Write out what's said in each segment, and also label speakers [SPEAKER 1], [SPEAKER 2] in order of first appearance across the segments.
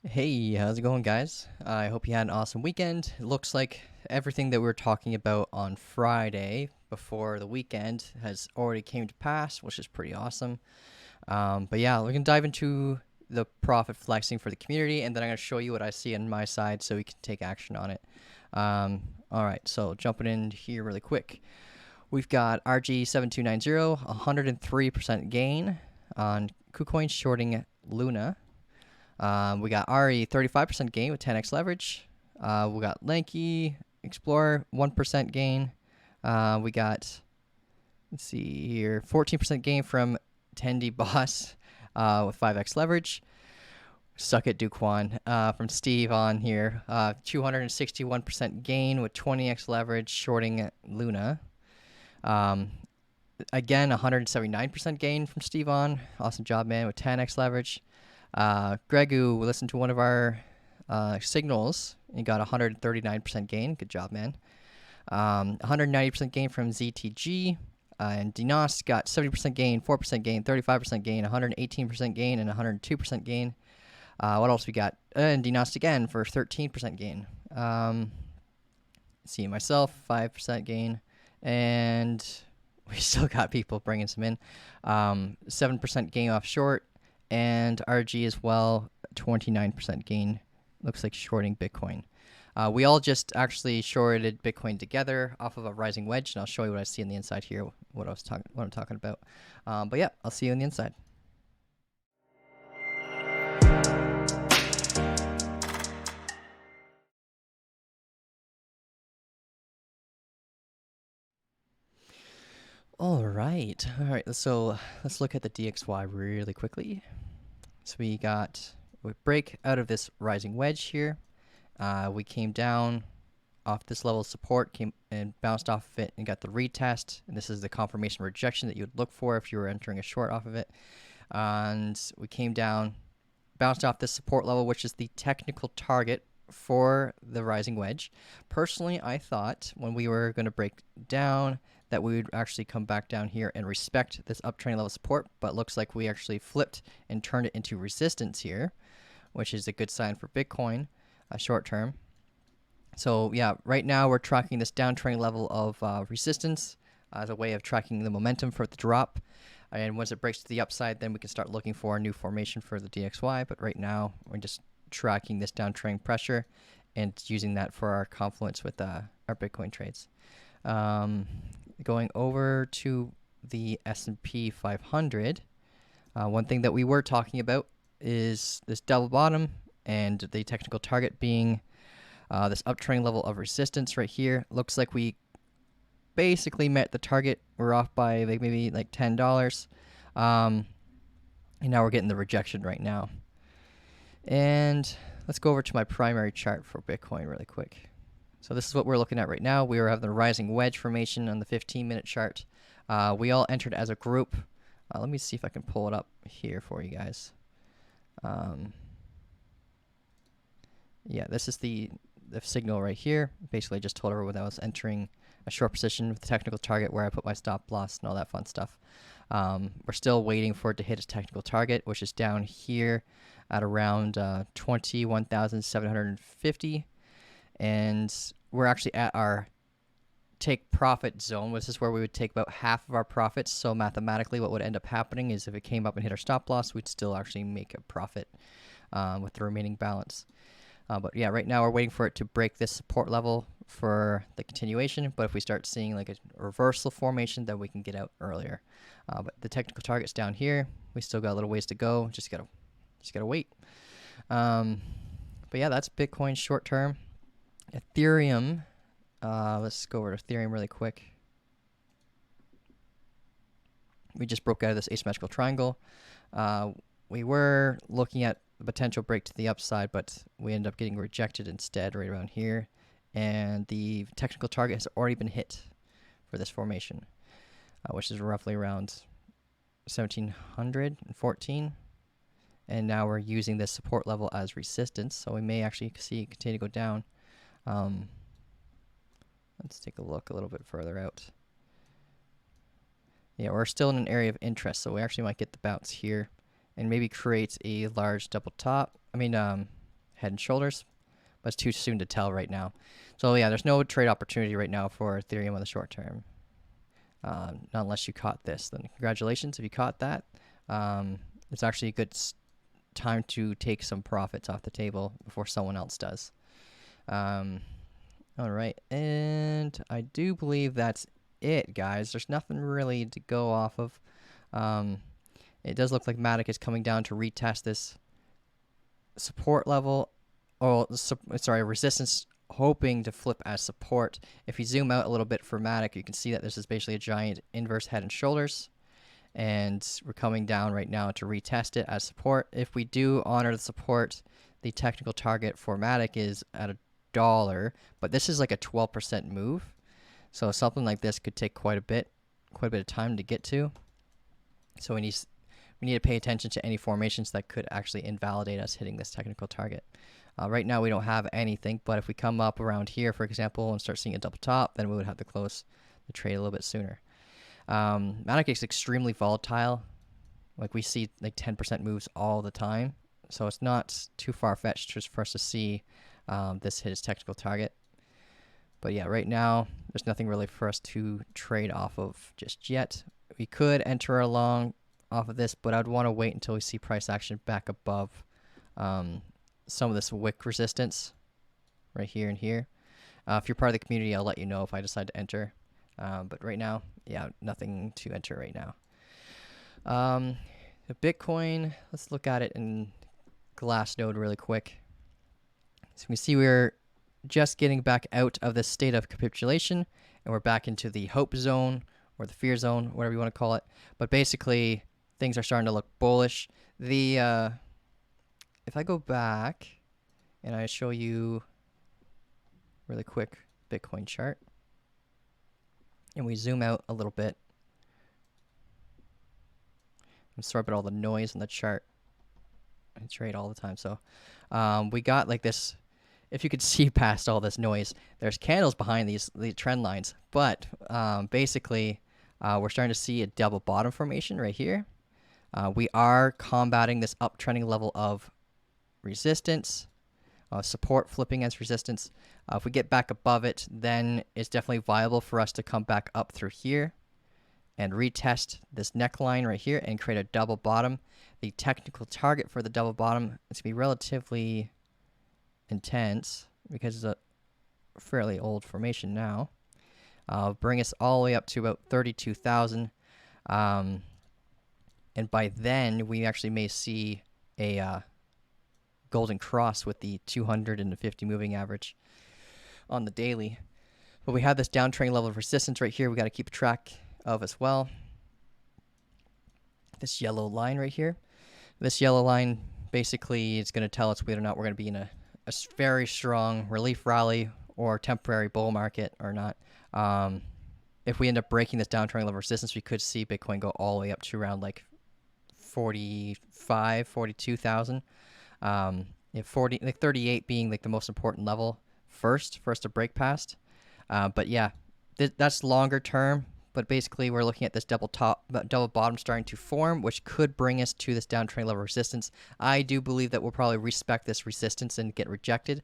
[SPEAKER 1] Hey, how's it going, guys? I hope you had an awesome weekend. It looks like everything that we were talking about on Friday before the weekend has already came to pass, which is pretty awesome. But yeah, we're gonna dive into the profit flexing for the community, and then I'm gonna show you what I see on my side so we can take action on it. All right, so jumping in here really quick, we've got RG7290, 103% gain on KuCoin shorting Luna. We got Ari 35% gain with 10x leverage. We got Lanky Explorer 1% gain. We got, let's see here, 14% gain from Tendi Boss with 5x leverage. Suck it, Duquan from Steve on here. 261% gain with 20x leverage shorting Luna. Um, Again, 179% gain from Steve on. Awesome job, man, with 10x leverage. Gregu listened to one of our signals and got 139% gain. Good job, man. 190% gain from ZTG. And Dinos got 70% gain, 4% gain, 35% gain, 118% gain, and 102% gain. What else we got? And Dinos again for 13% gain. See myself, 5% gain. And we still got people bringing some in. 7% gain off short. And RG as well, 29% gain. Looks like shorting Bitcoin. We all just actually shorted Bitcoin together off of a rising wedge, and I'll show you what I see on the inside here, what I'm talking about. But yeah, I'll see you on the inside. All right. So let's look at the DXY really quickly. So we break out of this rising wedge here. We came down off this level of support, came and bounced off of it and got the retest. And this is the confirmation rejection that you would look for if you were entering a short off of it. And we came down, bounced off this support level, which is the technical target for the rising wedge. Personally, I thought when we were going to break down that we would actually come back down here and respect this uptrend level support, but looks like we actually flipped and turned it into resistance here, which is a good sign for Bitcoin short term. So yeah, right now we're tracking this downtrend level of resistance as a way of tracking the momentum for the drop. And once it breaks to the upside, then we can start looking for a new formation for the DXY. But right now, we're just tracking this downtrend pressure and using that for our confluence with our Bitcoin trades. Going over to the S&P 500, one thing that we were talking about is this double bottom and the technical target being this uptrend level of resistance right here. Looks like we basically met the target. We're off by maybe like $10. And now we're getting the rejection right now. And let's go over to my primary chart for Bitcoin really quick. So this is what we're looking at right now. We are having the rising wedge formation on the 15-minute chart. We all entered as a group. Let me see if I can pull it up here for you guys. Yeah, this is the signal right here. Basically, I just told everyone that I was entering a short position with the technical target where I put my stop loss and all that fun stuff. We're still waiting for it to hit its technical target, which is down here at around 21,750. And we're actually at our take profit zone. This is where we would take about half of our profits. So mathematically, what would end up happening is if it came up and hit our stop loss, we'd still actually make a profit with the remaining balance. But yeah, right now we're waiting for it to break this support level for the continuation. But if we start seeing like a reversal formation, then we can get out earlier. But the technical target's down here. We still got a little ways to go. Just gotta wait. But yeah, that's Bitcoin short term. Ethereum. Let's go over to Ethereum really quick. We just broke out of this asymmetrical triangle. We were looking at the potential break to the upside, but we ended up getting rejected instead right around here. And the technical target has already been hit for this formation, which is roughly around 1714. And now we're using this support level as resistance, so we may actually see it continue to go down. Let's take a look a little bit further out. Yeah, we're still in an area of interest, so we actually might get the bounce here and maybe create a large double top. Head and Shoulders, but it's too soon to tell right now. So yeah, there's no trade opportunity right now for Ethereum on the short term. Not unless you caught this, then congratulations if you caught that. It's actually a good time to take some profits off the table before someone else does. All right, and I do believe that's it, guys. There's nothing really to go off of. It does look like Matic is coming down to retest this support level, or resistance, hoping to flip as support. If you zoom out a little bit for Matic, you can see that this is basically a giant inverse head and shoulders, and we're coming down right now to retest it as support. If we do honor the support, the technical target for Matic is at $1, but this is like a 12% move, so something like this could take quite a bit of time to get to. So we need to pay attention to any formations that could actually invalidate us hitting this technical target. Right now we don't have anything, but if we come up around here, for example, and start seeing a double top, then we would have to close the trade a little bit sooner. Matic is extremely volatile. Like, we see like 10% moves all the time, so it's not too far-fetched just for us to see this hit its technical target. But yeah, right now there's nothing really for us to trade off of just yet. We could enter along off of this, but I'd want to wait until we see price action back above some of this wick resistance right here and here. If you're part of the community, I'll let you know if I decide to enter. But right now, yeah, nothing to enter right now. The Bitcoin, let's look at it in Glassnode really quick. So we see we're just getting back out of this state of capitulation, and we're back into the hope zone or the fear zone, whatever you want to call it. But basically, things are starting to look bullish. If I go back and I show you really quick Bitcoin chart, and we zoom out a little bit, I'm sorry about all the noise in the chart. I trade all the time, so we got like this. If you could see past all this noise, there's candles behind the trend lines, but basically we're starting to see a double bottom formation right here. We are combating this uptrending level of resistance, support flipping as resistance. If we get back above it, then it's definitely viable for us to come back up through here and retest this neckline right here and create a double bottom. The technical target for the double bottom is going to be relatively intense because it's a fairly old formation now. Bring us all the way up to about 32,000. And by then, we actually may see a golden cross with the 250 moving average on the daily. But we have this downtrending level of resistance right here we got to keep track of as well. This yellow line right here. This yellow line basically is going to tell us whether or not we're going to be in a very strong relief rally or temporary bull market or not. If we end up breaking this downtrending level of resistance, we could see Bitcoin go all the way up to around like 42,000. If 38 being like the most important level first to break past. But yeah, that's longer term. But basically, we're looking at this double bottom starting to form, which could bring us to this downtrend level resistance. I do believe that we'll probably respect this resistance and get rejected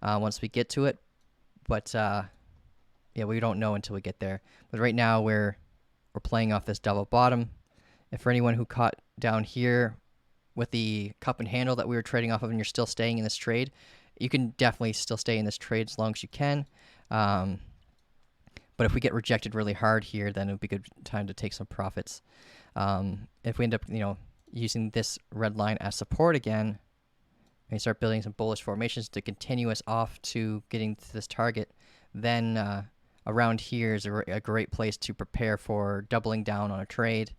[SPEAKER 1] once we get to it. But yeah, we don't know until we get there. But right now, we're playing off this double bottom. And for anyone who caught down here with the cup and handle that we were trading off of, and you're still staying in this trade, you can definitely still stay in this trade as long as you can. But if we get rejected really hard here, then it would be a good time to take some profits. If we end up, using this red line as support again, and start building some bullish formations to continue us off to getting to this target, then around here is a great place to prepare for doubling down on a trade.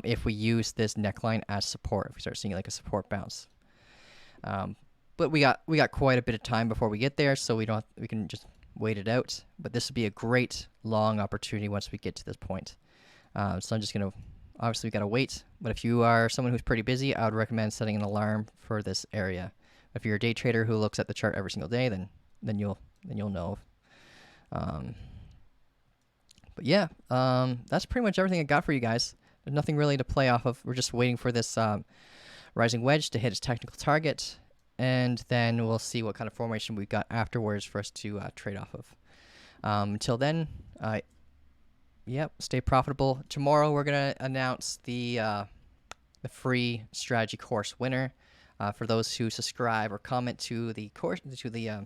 [SPEAKER 1] If we use this neckline as support, if we start seeing like a support bounce. But we got quite a bit of time before we get there, so we can just wait it out. But this would be a great long opportunity once we get to this point. So I'm just gonna, obviously we gotta wait. But if you are someone who's pretty busy, I would recommend setting an alarm for this area. If you're a day trader who looks at the chart every single day, then you'll know. But yeah, that's pretty much everything I got for you guys. There's nothing really to play off of. We're just waiting for this rising wedge to hit its technical target, and then we'll see what kind of formation we've got afterwards for us to trade off of. Until then, yep, stay profitable. Tomorrow we're gonna announce the free strategy course winner for those who subscribe or comment to the course to the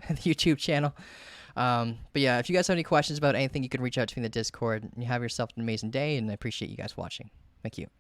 [SPEAKER 1] the YouTube channel. But yeah, if you guys have any questions about anything, you can reach out to me in the Discord. You have yourself an amazing day, and I appreciate you guys watching. Thank you.